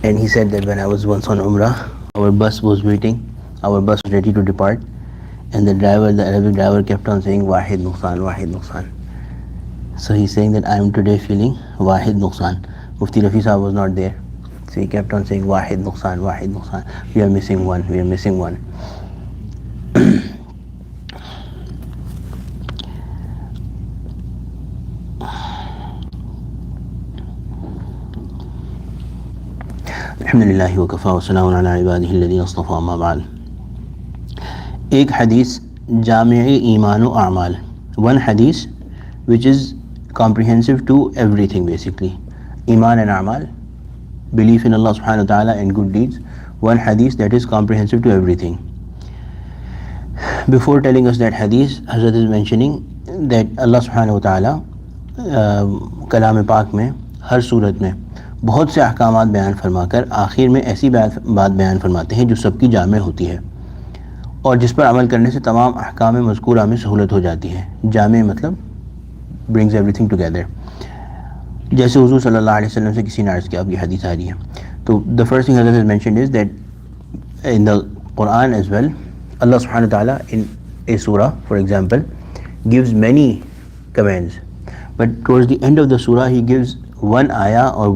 And he said that when I was once on Umrah, our bus was waiting, our bus was ready to depart, and the Arabic driver kept on saying Wahid Nuqsan, Wahid Nuqsan. So he's saying that I am today feeling Wahid Nuqsan. Mufti Rafi Sahab was not there, so he kept on saying Wahid Nuqsan, Wahid Nuqsan. We are missing one, we are missing one. अल्हम्दुलिल्लाहि व Kaffa व सलामुन अला इबादिहि अल्लज़ीना इस्तफ़ा अम्मा बाद. एक हदीस जामिअ ईमान व अमाल, one hadith which is comprehensive to everything basically. Iman and amal, belief in Allah subhanahu wa ta'ala and good deeds, one hadith that is comprehensive to everything. Before telling us that hadith, Hazrat is mentioning that Allah subhanahu wa ta'ala कलाम पाक में हर सूरत में बहुत से अहकामात बयान फरमाकर आखिर में ऐसी बात बयान फरमाते हैं जो सबकी जामे होती है और जिस पर अमल करने से तमाम अहकाम मज़कूरा में सहूलत हो जाती है. जामे मतलब ब्रिंग्स एवरीथिंग टुगेदर. जैसे हुज़ूर सल्लल्लाहु अलैहि वसल्लम से किसी ने अर्ज़ किया, अब ये हदीस आ रही है, तो द फर्स्ट थिंग हज़रत has mentioned is that in the कुरान एज़ वेल अल्लाह सुब्हानहू व तआला इन ए सूरा for example gives many commands, but towards the end of the surah he gives one ayah or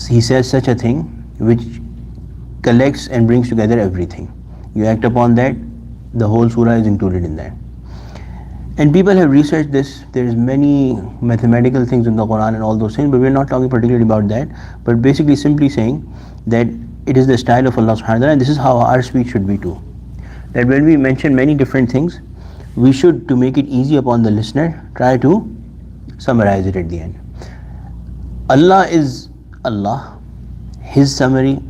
he says such a thing which collects and brings together everything. You act upon that, the whole surah is included in that. And people have researched this. There is many mathematical things in the Quran and all those things, but we're not talking particularly about that, but basically simply saying that it is the style of Allah subhanahu wa ta'ala, and this is how our speech should be too. That when we mention many different things, we should, to make it easy upon the listener, try to summarize it at the end. Allah is Allah. His summary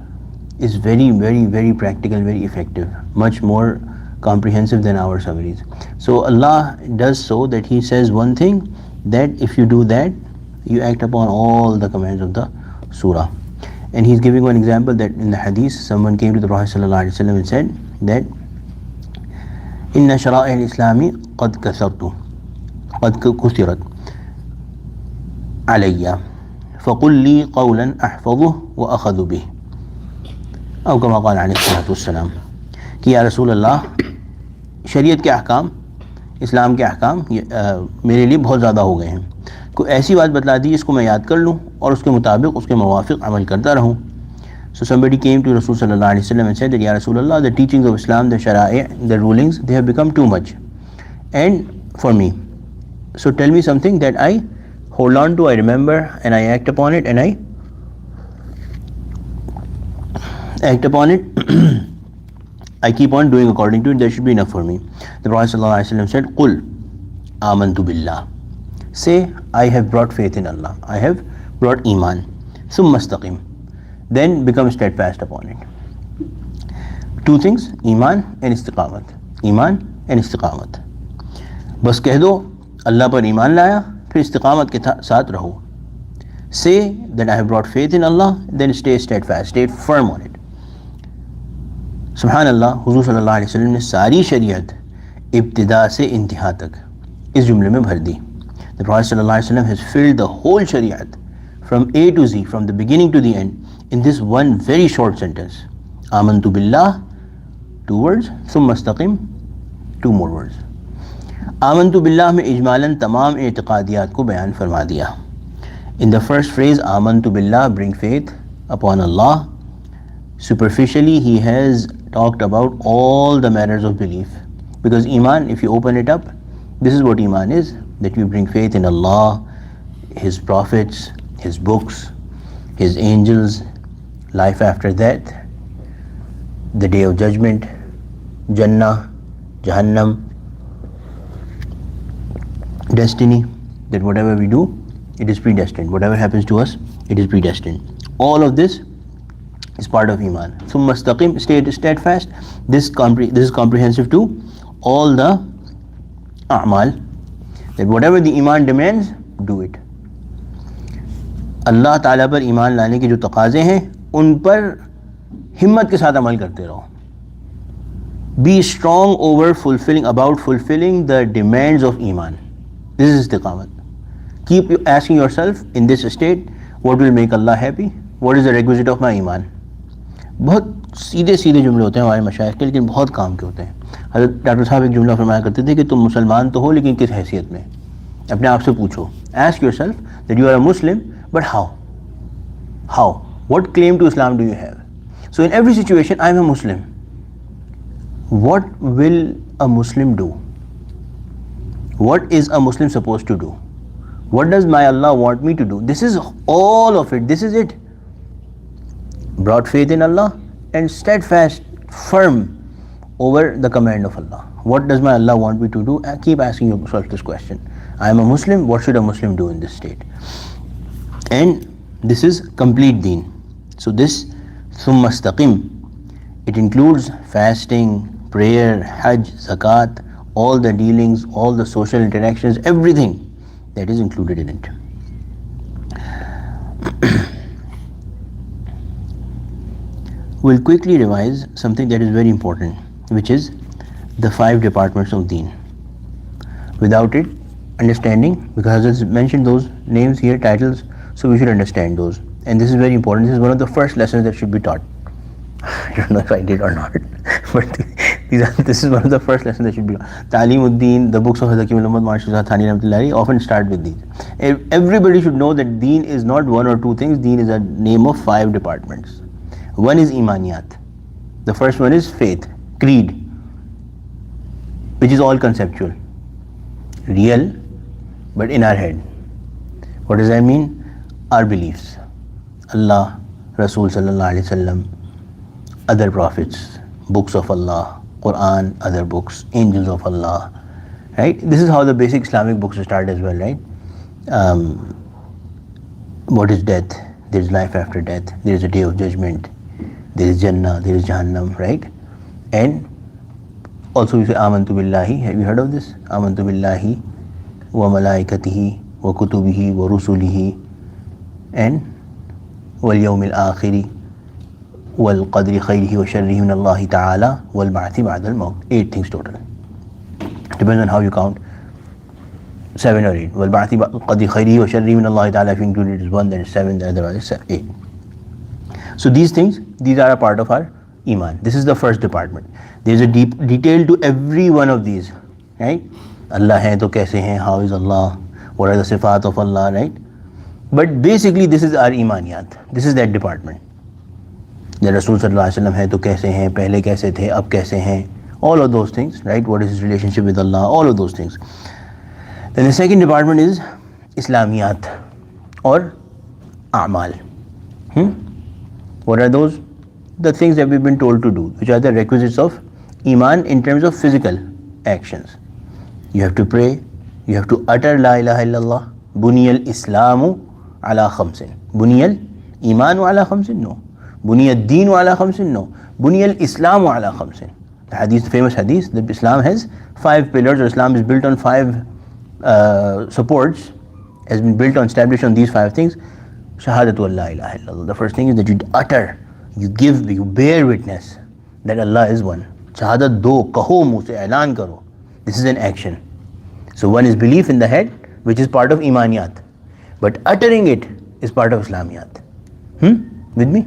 is very, very, very practical, very effective, much more comprehensive than our summaries. So Allah does so that He says one thing, that if you do that, you act upon all the commands of the surah. And He's giving one example that in the hadith, someone came to the Prophet ﷺ and said that إن شرائع الإسلام قد كثرت علي فقل لي قولا أحفظه وأخذ به أو كما قال عليه الصلاة والسلام कि या रसूल अल्लाह, शरीयत के अहकाम, इस्लाम के अहकाम मेरे लिए बहुत ज़्यादा हो गए हैं, कोई ऐसी बात बतला दी जिसको मैं याद कर लूँ और उसके मुताबिक उसके मुवाफिक अमल करता रहूँ. So somebody came to Rasul sallallahu alaihi wasallam and said that, Ya Rasulullah, the teachings of Islam, the shara'i, the rulings, they have become too much and for me. So tell me something that I hold on to, I remember, and I act upon it, and I act upon it. I keep on doing according to it. That should be enough for me. The Prophet sallallahu alaihi wasallam said, Qul amantu billah. Say, I have brought faith in Allah. I have brought iman. Summa istaqim. Then become steadfast upon it. Two things, iman and istiqamat. Iman and istiqamat. बस कह दो अल्लाह पर ईमान लाया, फिर इस्तिकामत के साथ रहो. Say that I have brought faith in Allah, then stay steadfast, stay firm on it. सुब्हानअल्लाह, हुज़ूर सल्लल्लाहु अलैहि वसल्लम ने सारी शरीयत इब्तिदा से इंतहा तक इस जुमले में भर दी. The Prophet सल्लल्लाहु अलैहि वसल्लम has filled the whole shariat from A to Z, from the beginning to the end, in this one very short sentence. Amantu billah, 2 words, thumma istaqim, 2 more words. Amantu billah में इजमालन तमाम एतिक़ादियात को बयान फरमा दिया. In the first phrase, Amantu billah, bring faith upon Allah. Superficially, he has talked about all the matters of belief. Because Iman, if you open it up, this is what Iman is, that you bring faith in Allah, His prophets, His books, His angels, life after death, the day of judgment, Jannah, Jahannam, destiny, that whatever we do, it is predestined. Whatever happens to us, it is predestined. All of this is part of Iman. Summa istaqim, stay steadfast. This is comprehensive to all the a'mal, that whatever the Iman demands, do it. अल्लाह ताला पर ईमान लाने के जो तकाज़े हैं उन पर हिम्मत के साथ अमल करते रहो. Be strong over fulfilling the demands of Iman. This is istiqamat. Keep asking yourself in this state, what will make Allah happy? what is the requisite of my ईमान? बहुत सीधे सीधे जुमले होते हैं हमारे मशाइख के, लेकिन बहुत काम के होते हैं. हज़रत डॉक्टर साहब एक जुमला फरमाया करते थे कि तुम मुसलमान तो हो लेकिन किस हैसियत में. अपने आप से पूछो, ask yourself that you are a Muslim, but how, what claim to Islam do you have? So in every situation, I am a Muslim. What will a Muslim do? What is a Muslim supposed to do? What does my Allah want me to do? This is all of it. This is it. Brought faith in Allah and steadfast, firm over the command of Allah. What does my Allah want me to do? And keep asking yourself this question. I am a Muslim. What should a Muslim do in this state? And this is complete deen. So this ثم استقم, it includes fasting, prayer, hajj, zakat, all the dealings, all the social interactions, everything that is included in it. We'll quickly revise something that is very important, which is the 5 departments of deen. Without it, understanding, because as mentioned those names here, titles, so we should understand those. And this is very important. This is one of the first lessons that should be taught. I don't know if I did or not, but this is one of the first lessons that should be taught. Ta'lim-ud-Deen, the books of Hazrat Muhammad Marshal Thani Rahmatullahi often start with these. Everybody should know that deen is not one or two things. Deen is a name of 5 departments. One is imaniyat. The first one is faith, creed, which is all conceptual, real, but in our head. What does that mean? Our beliefs. Allah, Rasul Sallallahu Alaihi Wasallam, other prophets, books of Allah, Quran, other books, angels of Allah, right? This is how the basic Islamic books start as well, right? What is death? There is life after death. There is a day of judgment. There is Jannah, there is Jahannam, right? And also we say Amantu Billahi. Have you heard of this? Amantu Billahi wa malaikatihi wa kutubihi wa rusulihi and wal yawmil akhiri wal qadri khayrihi wa sharrihi min Allah ta'ala wal ba'thi ba'da al-maut. 8 things total. Depends on how you count. 7 or 8. Wal ba'thi qadri khayrihi wa sharrihi min Allah ta'ala. If you include it as 1, then it's 7, the other one is 8. So these things, these are a part of our iman. This is the first department. There is a deep detail to every one of these, right? Allah hai to kaise hai? How is Allah? What are the sifat of Allah, right? But basically this is our imaniyat. This is that department. The Rasul Sallallahu Alaihi Wasallam hai to kaise hai? Pehle kaise the? Ab kaise hai? All of those things, right? What is his relationship with Allah? All of those things. Then the second department is Islamiyat or A'mal. What are those? The things that we've been told to do, which are the requisites of Iman in terms of physical actions. You have to pray, you have to utter La ilaha illallah. Buniyal Islamu ala khamsin. Buniyal Imanu ala khamsin? No. Buniyal Deenu ala khamsin? No. Buniyal Islamu ala khamsin. The hadith, the famous hadith, that Islam has 5 pillars, or Islam is built on 5 supports, has been built on, established on these 5 things. Shahadatu la ilaha illallah. The first thing is that you utter, you give, you bear witness that Allah is one. Shahadat do, kaho muh se, ऐलान karo. This is an action. So one is belief in the head, which is part of imaniyat, but uttering it is part of Islamiyat. With me?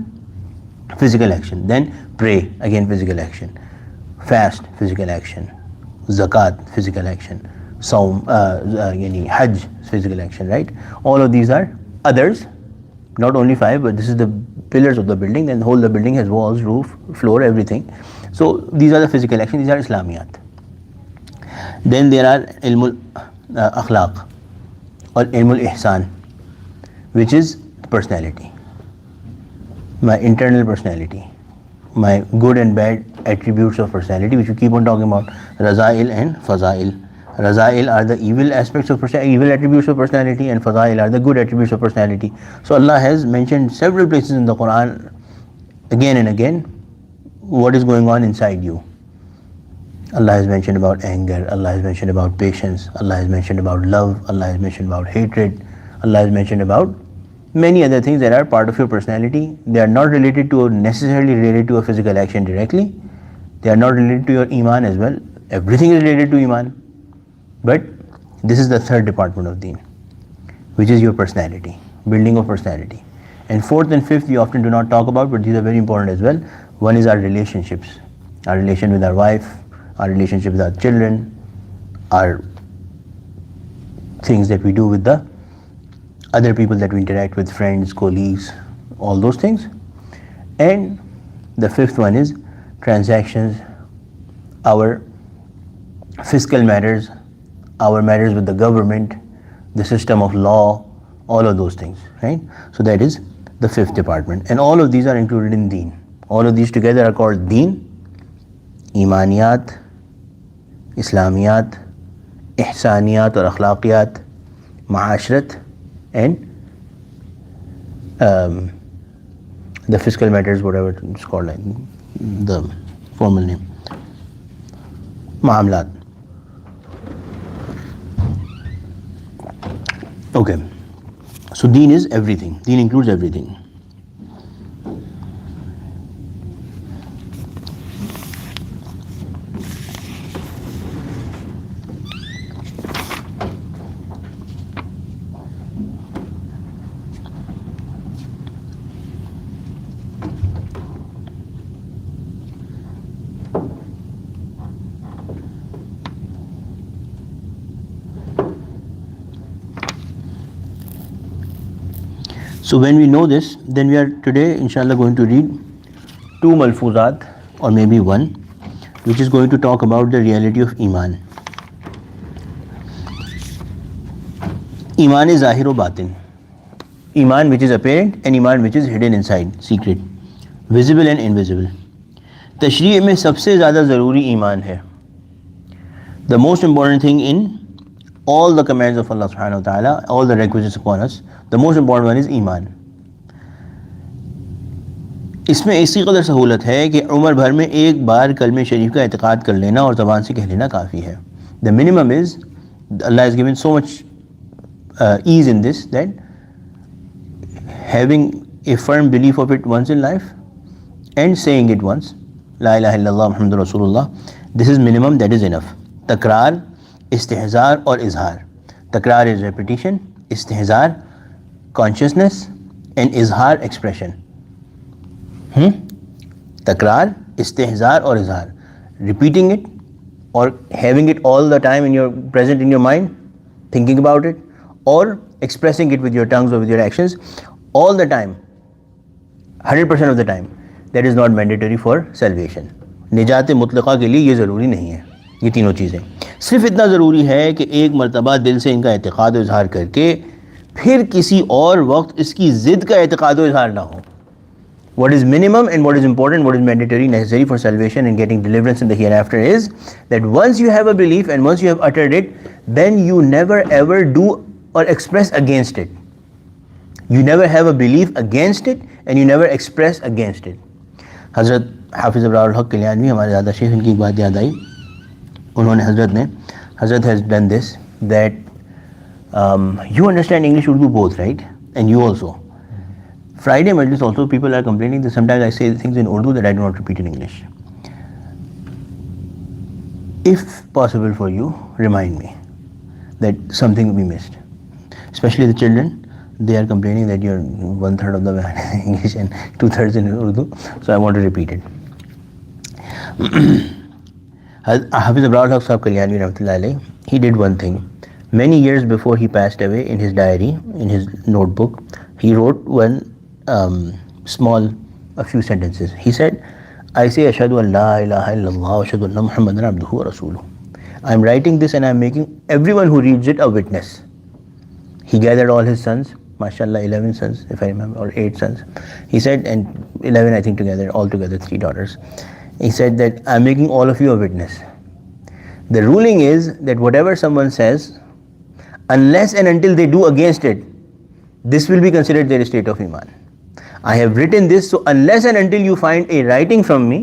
Physical action. Then pray, again physical action. Fast, physical action. Zakat, physical action. Saum, Hajj, physical action, right? All of these are others. Not only 5, but this is the pillars of the building. Then the whole of the building has walls, roof, floor, everything. So these are the physical actions. These are Islamiyat. Then there are ilmul akhlaq or ilmul ihsan, which is personality, my internal personality, my good and bad attributes of personality, which we keep on talking about, razail and fazail. Razail are the evil aspects of personality, evil attributes of personality, and fazail are the good attributes of personality. So Allah has mentioned several places in the Quran, again and again, what is going on inside you. Allah has mentioned about anger, Allah has mentioned about patience, Allah has mentioned about love, Allah has mentioned about hatred, Allah has mentioned about many other things that are part of your personality. They are not related to, necessarily related to a physical action directly. They are not related to your iman as well. Everything is related to iman. But this is the third department of deen, which is your personality, building of personality. And fourth and fifth we often do not talk about, but these are very important as well. One is our relationships, our relation with our wife, our relationship with our children, our things that we do with the other people that we interact with, friends, colleagues, all those things. And the fifth one is transactions, our fiscal matters, our matters with the government, the system of law, all of those things, right? So that is the fifth department. And all of these are included in Deen. All of these together are called Deen, Imaniyat, Islamiyat, Ihsaniyat or Akhlaqiyat, Ma'ashrat, and the fiscal matters, whatever it's called, like the formal name, Ma'amlat. Okay, so Deen is everything. Deen includes everything. So when we know this, then we are today inshallah going to read two malfuzat, or maybe one, which is going to talk about the reality of Iman. Iman is Zahir o Batin. Iman which is apparent and Iman which is hidden inside, secret, visible and invisible. Tashri' में सबसे ज़्यादा ज़रूरी ईमान है. The most important thing in all the commands of Allah subhanahu wa ta'ala, all the requisites upon us, the most important one is ईमान. इसमें ऐसी कदर सहूलत है कि उम्र भर में एक बार कलमे शरीफ का इतिकाद कर लेना और ज़बान से कह लेना काफ़ी है. The minimum is, Allah has given so much ease in this, that having a firm belief of it once in life and saying it once, La ilaha illallah Muhammadur Rasulullah, this is minimum, that is enough. Takrar, istihzar or izhar. Takrar is repetition, istihzar consciousness, and izhar expression. Takrar, istihzar or izhar. Repeating it or having it all the time in your present in your mind, thinking about it, or expressing it with your tongues or with your actions all the time, 100% of the time. That is not mandatory for salvation. निजात मुतलक़ा के लिए ये ज़रूरी नहीं है, ये तीनों चीज़ें. सिर्फ इतना ज़रूरी है कि एक मरतबा दिल से इनका एतक़ाद व इज़हार करके फिर किसी और वक्त इसकी ज़िद का एतक़ाद व इज़हार ना हो. What is minimum and what is important, what is mandatory, necessary for salvation and getting deliverance in the hereafter is that once you have a belief and once you have uttered it, then you never ever do or express against it. You never have a belief against it and you never express against it. हज़रत हाफिज़ अब्रारुल हक़ कल्याणवी, हमारे ज़्यादा शेख, उनकी एक बात याद आई. उन्होंने हज़रत has done this, that you understand English, Urdu both, right? And you also. Friday Majlis also, people are complaining that sometimes I say things in Urdu that I do not repeat in English. If possible for you, remind me that something we missed. Especially the children, they are complaining that you're 1/3 of the way in English and 2/3 in Urdu, so I want to repeat it. Hafiz Abraham Sahab Kalyani Rahmatullahi alayhi, he did one thing. Many years before he passed away, in his diary, in his notebook, he wrote one a few sentences. He said, I say Ashhadu an la ilaha illallah wa ashhadu anna Muhammadan abduhu wa rasuluh. I am writing this and I am making everyone who reads it a witness. He gathered all his sons, mashallah, 11 sons if I remember, or 8 sons. He said, and 11 I think together, altogether 3 daughters. He said that I am making all of you a witness. The ruling is that whatever someone says, unless and until they do against it, this will be considered their state of Iman. I have written this, so unless and until you find a writing from me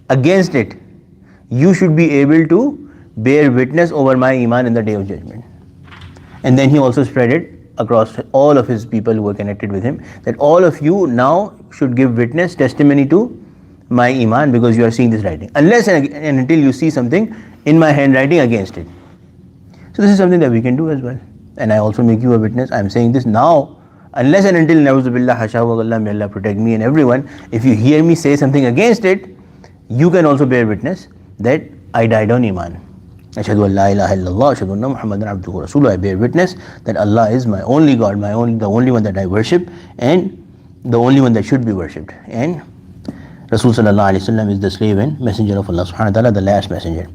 against it, you should be able to bear witness over my Iman in the day of judgment. And then he also spread it across all of his people who were connected with him, that all of you now should give witness, testimony to my Iman, because you are seeing this writing. Unless and until you see something in my handwriting against it. So this is something that we can do as well. And I also make you a witness. I am saying this now. unless and until, na'uzubillah, hashahu Allah, may Allah protect me and everyone, if you hear me say something against it, you can also bear witness that I died on Iman. Ashhadu an la ilaha illallah, ashhadu anna Muhammadan abduhu wa rasuluhu. I bear witness that Allah is my only God, the only one that I worship, and the only one that should be worshipped. And Rasul sallallahu alaihi wasallam is the slave and messenger of Allah subhanahu wa ta'ala, the last messenger.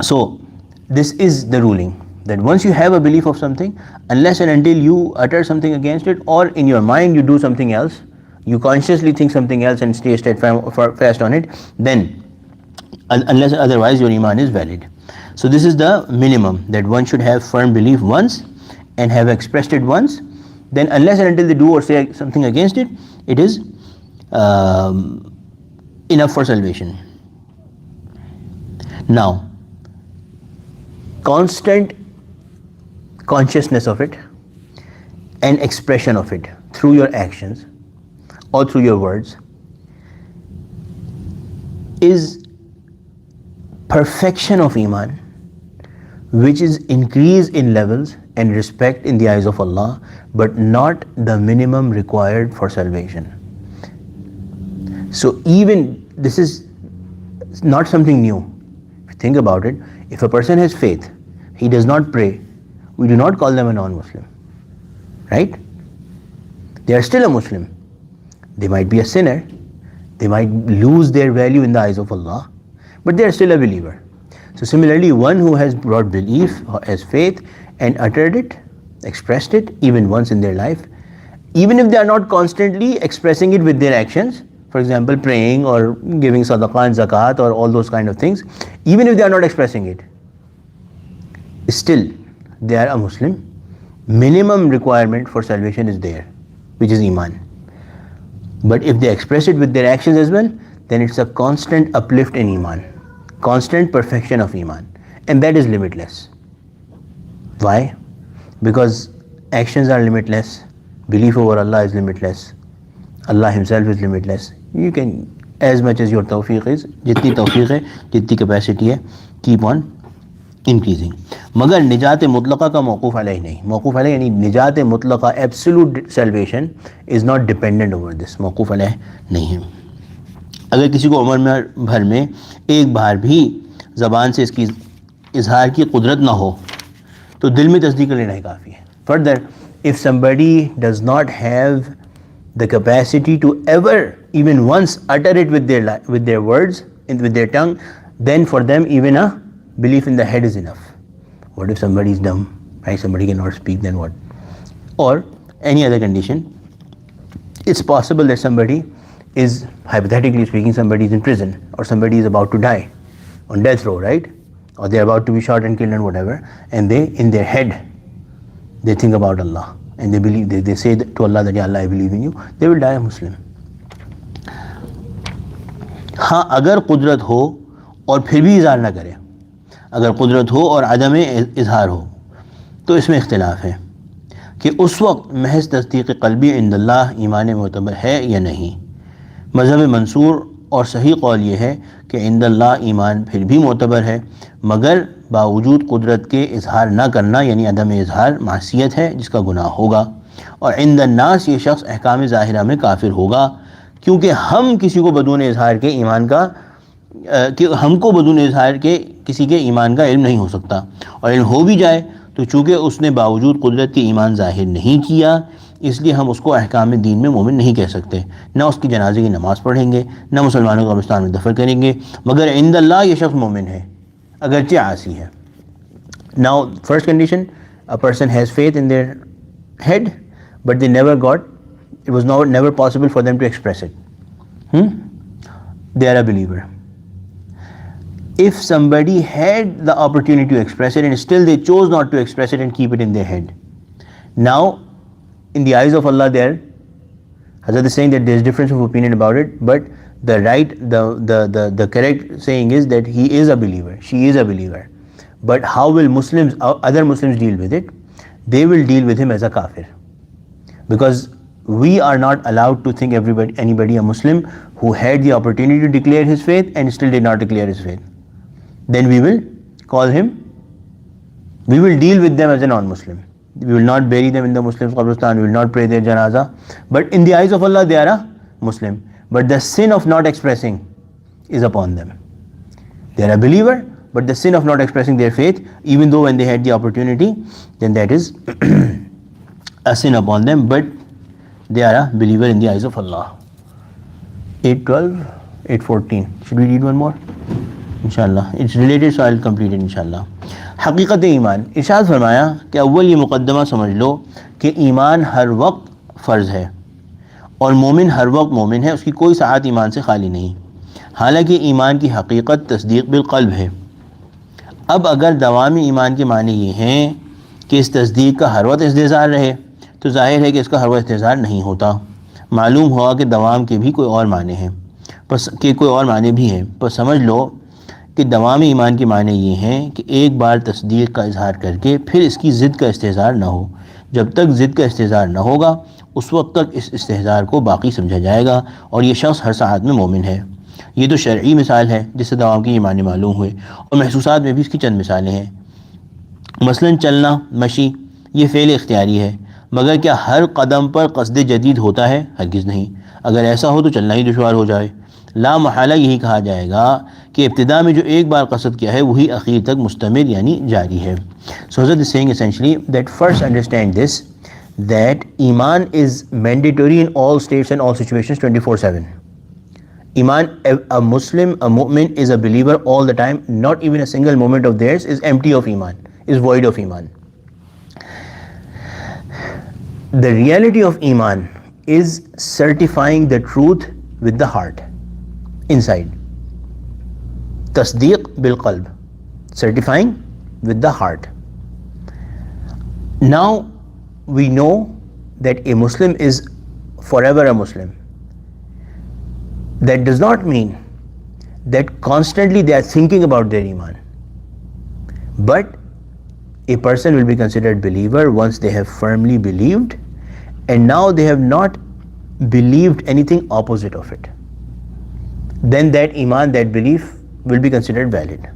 So this is the ruling, that once you have a belief of something, unless and until you utter something against it, or in your mind you do something else, you consciously think something else and stay steadfast on it, then unless otherwise your iman is valid. So this is the minimum, that one should have firm belief once and have expressed it once. Then unless and until they do or say something against it, it is enough for salvation. Now, constant consciousness of it and expression of it through your actions or through your words is perfection of iman, which is increase in levels and respect in the eyes of Allah, but not the minimum required for salvation. So even this is not something new. If you think about it, if a person has faith, he does not pray, we do not call them a non-Muslim, right? They are still a Muslim. They might be a sinner, they might lose their value in the eyes of Allah, but they are still a believer. So similarly, one who has brought belief, has faith, and uttered it, expressed it even once in their life, even if they are not constantly expressing it with their actions, for example praying or giving sadaqah and zakat or all those kind of things, even if they are not expressing it, still they are a Muslim. Minimum requirement for salvation is there, which is iman. But if they express it with their actions as well, then it's a constant uplift in iman, constant perfection of iman, and that is limitless. Why? Because actions are limitless, belief over Allah is limitless, Allah himself is limitless. You can, as much as your tawfiq is, jitni tawfiq hai, jitni capacity hai, keep on increasing. मगर निजात मुतलक़ा का मौक़ूफ़ अलैह नहीं, मौक़ूफ़ अलैह यानी निजात मुतलक़ा, absolute salvation is not dependent over this, मौक़ूफ़ अलैह नहीं है. अगर किसी को उम्र भर में एक बार भी ज़बान से इसकी इजहार की कुदरत ना हो, तो दिल में तस्दीक कर लेना ही काफ़ी है. Further, if somebody does not have the capacity to ever even once utter it with their words and with their tongue, then for them even a belief in the head is enough. What if somebody is dumb, right? Somebody cannot speak, then what? Or any other condition. It's possible that somebody is, hypothetically speaking, somebody is in prison, or somebody is about to die on death row, right? Or they're about to be shot and killed and whatever, and they, in their head, they think about Allah. And they believe, they say to Allah that, Ya Allah, I believe in you, they will die a Muslim. हाँ, अगर कुदरत हो और फिर भी इज़हार ना करे, अगर कुदरत हो और अदम इज़हार हो, तो इसमें इख्तिलाफ है कि उस वक्त महज तस्दीक़ क़ल्बी इंदल्लाह ईमान मोतबर है या नहीं. मज़हब मंसूर और सही कौल ये है कि इंदल्लाह ईमान फिर भी मोतबर है, मगर बावजूद कुदरत के इजहार ना करना यानी अदम इजहार मासियत है जिसका गुनाह होगा, और इंदन्नास ये शख्स अहकाम ज़ाहिरा में काफिर होगा, क्योंकि हम किसी को बदून इजहार के ईमान का कि हमको बदून इजहार के किसी के ईमान का इल्म नहीं हो सकता, और इल्म हो भी जाए तो चूँकि उसने बावजूद कुदरत के ईमान ज़ाहिर नहीं किया, इसलिए हम उसको अहकाम दीन में मोमिन नहीं कह सकते. ना उसकी जनाजे की नमाज़ पढ़ेंगे, ना मुसलमानों को कब्रिस्तान में दफन करेंगे, मगर इंदल्लाह ये शख्स मोमिन है अगरचे आसी है. Now first condition, a person has faith in their head, but they never got, it was never possible for them to express it. They are a believer. If somebody had the opportunity to express it and still they chose not to express it and keep it in their head, now in the eyes of Allah there, Hazrat is saying that there is difference of opinion about it, but the right, the correct saying is that he is a believer, she is a believer. But how will Muslims, other Muslims deal with it? They will deal with him as a kafir, because we are not allowed to think anybody a Muslim who had the opportunity to declare his faith and still did not declare his faith. Then we will call him, we will deal with them as a non-Muslim. We will not bury them in the Muslims' Qabristan, we will not pray their janazah. But in the eyes of Allah, they are a Muslim. But the sin of not expressing is upon them. They are a believer, but the sin of not expressing their faith, even though when they had the opportunity, then that is a sin upon them, but they are a believer in the eyes of Allah. 8:12, 8:14. Should we read one more? इंशाअल्लाह. It's related, so I'll complete it इंशाअल्लाह. हकीकत ईमान. इरशाद फरमाया कि अव्वल ये मुकद्दमा समझ लो कि ईमान हर वक्त फ़र्ज़ है और मोमिन हर वक्त मोमिन है, उसकी कोई साअत ईमान से खाली नहीं. हालांकि ईमान की हकीकत तस्दीक़ बिलक़ल्ब है. अब अगर दवामी ईमान के माने ये हैं कि इस तस्दीक़ का हर वक्त इस्तेज़ार रहे, तो ज़ाहिर है कि इसका हर वक्त इस्तेज़ार नहीं होता. मालूम हुआ कि दवाम के भी कोई और माने हैं, कोई और माने भी हैं. पर समझ लो कि दवामी ईमान के माने ये हैं कि एक बार तस्दीक़ का इजहार करके फिर इसकी ज़िद का इस्तेज़ार न हो. जब तक ज़िद का इस्तेज़ार न होगा उस वक्त तक इस इस्तेज़ार को बाकी समझा जाएगा और ये शख्स हर साअत में मोमिन है. ये तो शरई मिसाल है जिससे दवाम के ईमान मालूम हुए, और महसूसात में भी इसकी चंद मिसालें हैं. मसलन चलना, मशी, ये फ़ेल इख्तियारी है, मगर क्या हर कदम पर क़स्द जदीद होता है? हरगिज़ नहीं. अगर ऐसा हो तो चलना ही दुश्वार हो जाए. ला महाला यही कहा जाएगा कि इब्तिदा में जो एक बार क़स्द किया है वही आखिर तक मुस्तमिर यानी जारी है. सो हज़रत is saying essentially that first understand this, that ईमान is mandatory in all states and all situations 24/7. Iman, a Muslim, a mu'min is a believer all the time. Not even a single moment of theirs is empty of Iman, is void of Iman. The reality of Iman is certifying the truth with the heart, inside. Tasdeeq bil qalb, certifying with the heart. Now we know that a Muslim is forever a Muslim. That does not mean that constantly they are thinking about their Iman. But a person will be considered believer once they have firmly believed, and now they have not believed anything opposite of it. Then that Iman, that belief will be considered valid.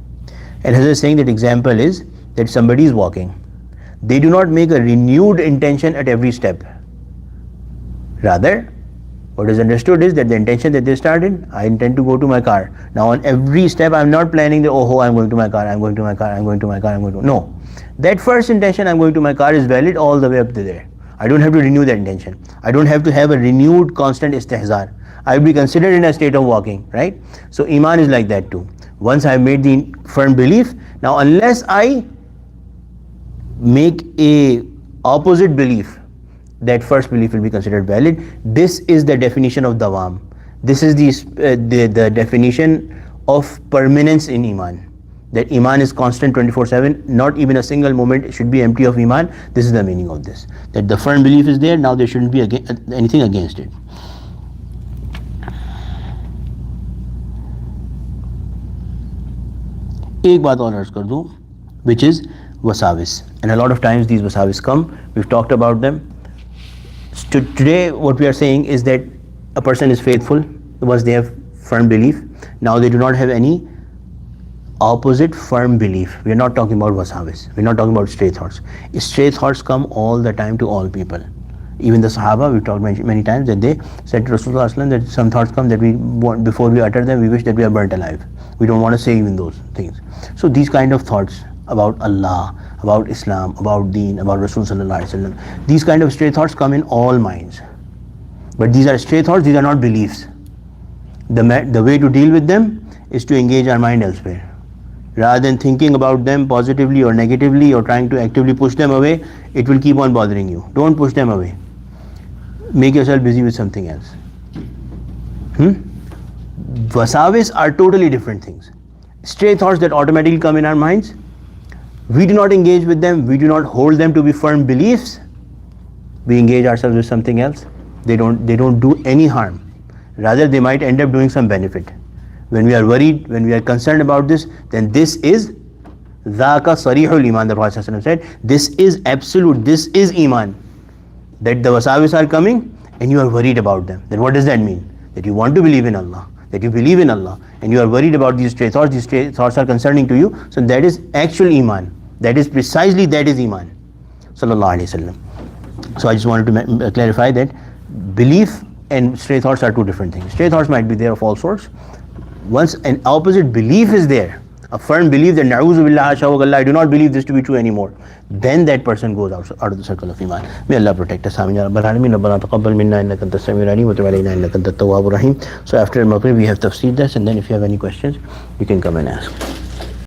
And as I was saying, that example is that somebody is walking. They do not make a renewed intention at every step. Rather, what is understood is that the intention that they started, I intend to go to my car. Now on every step I'm not planning that, oh, I'm going to my car, I'm going to my car, I'm going to my car, I'm going to... No. That first intention, I'm going to my car, is valid all the way up to there. I don't have to renew that intention. I don't have to have a renewed constant istihzar. I will be considered in a state of walking, right? So Iman is like that too. Once I've made the firm belief, now unless I make a opposite belief, that first belief will be considered valid. This is the definition of dawam. This is the definition of permanence in Iman. That Iman is constant 24/7, not even a single moment should be empty of Iman. This is the meaning of this. That the firm belief is there, now there shouldn't be anything against it. एक बात और अर्ज कर दूँ, which is wasawis. And a lot of times these wasawis come, we've talked about them. Today what we are saying is that a person is faithful once they have firm belief. Now they do not have any opposite firm belief. We are not talking about wasawis. We are not talking about stray thoughts. Stray thoughts come all the time to all people. Even the Sahaba, we've talked many times that they said to Rasulullah ﷺ that some thoughts come that we want, before we utter them, we wish that we are burnt alive. We don't want to say even those things. So these kind of thoughts about Allah, about Islam, about Deen, about Rasul sallallahu alaihi wasallam, these kind of stray thoughts come in all minds. But these are stray thoughts, these are not beliefs. The way to deal with them is to engage our mind elsewhere. Rather than thinking about them positively or negatively or trying to actively push them away, it will keep on bothering you. Don't push them away. Make yourself busy with something else. Wasawis are totally different things. Stray thoughts that automatically come in our minds, we do not engage with them, we do not hold them to be firm beliefs. We engage ourselves with something else. They don't do any harm. Rather, they might end up doing some benefit. When we are worried, when we are concerned about this, then this is ذَاكَ صَرِيحُ الْإِيمَانِ. The Prophet ﷺ said, this is absolute, this is Iman. That the wasawis are coming and you are worried about them. Then what does that mean? That you want to believe in Allah, that you believe in Allah, and you are worried about these stray thoughts are concerning to you. So that is actual Iman. That is precisely, that is Iman. sallallahu alaihi wasallam. So I just wanted to clarify that belief and stray thoughts are two different things. Stray thoughts might be there of all sorts. Once an opposite belief is there, a firm belief that na'udhu billah, shawak Allah, I do not believe this to be true anymore, then that person goes out of the circle of iman. May Allah protect us. Amin ya rabbal alameen. Rabbana taqabbal minna innaka antas samiul alim wa tub alayna innaka antat tawwabur rahim. So after Maghrib we have tafsir this, and then if you have any questions you can come and ask.